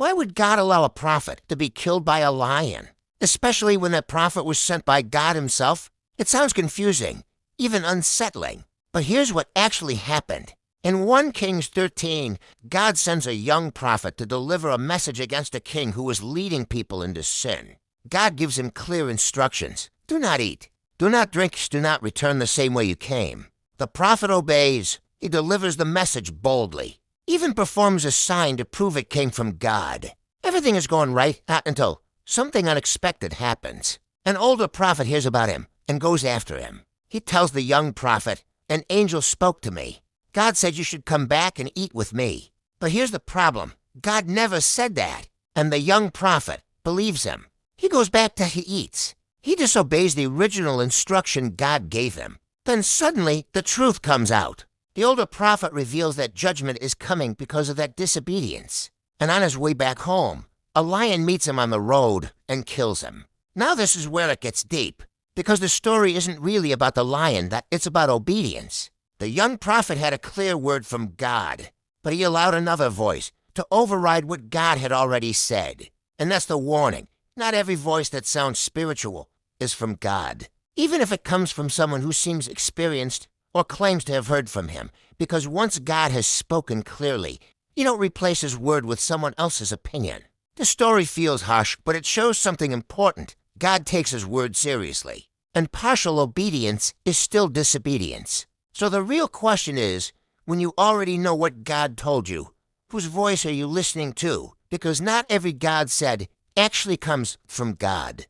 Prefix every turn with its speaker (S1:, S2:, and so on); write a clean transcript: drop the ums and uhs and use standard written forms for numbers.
S1: Why would God allow a prophet to be killed by a lion? Especially when that prophet was sent by God himself? It sounds confusing, even unsettling. But here's what actually happened. In 1 Kings 13, God sends a young prophet to deliver a message against a king who was leading people into sin. God gives him clear instructions. Do not eat. Do not drink. Do not return the same way you came. The prophet obeys. He delivers the message boldly. Even performs a sign to prove it came from God. Everything is going right, not until something unexpected happens. An older prophet hears about him and goes after him. He tells the young prophet, "An angel spoke to me. God said you should come back and eat with me." But here's the problem. God never said that. And the young prophet believes him. He goes back to he eats. He disobeys the original instruction God gave him. Then suddenly the truth comes out. The older prophet reveals that judgment is coming because of that disobedience. And on his way back home, a lion meets him on the road and kills him. Now this is where it gets deep, because the story isn't really about the lion, it's about obedience. The young prophet had a clear word from God, but he allowed another voice to override what God had already said. And that's the warning. Not every voice that sounds spiritual is from God, even if it comes from someone who seems experienced or claims to have heard from him, because once God has spoken clearly, you don't replace his word with someone else's opinion. The story feels harsh, but it shows something important. God takes his word seriously, and partial obedience is still disobedience. So the real question is, when you already know what God told you, whose voice are you listening to? Because not every God said actually comes from God.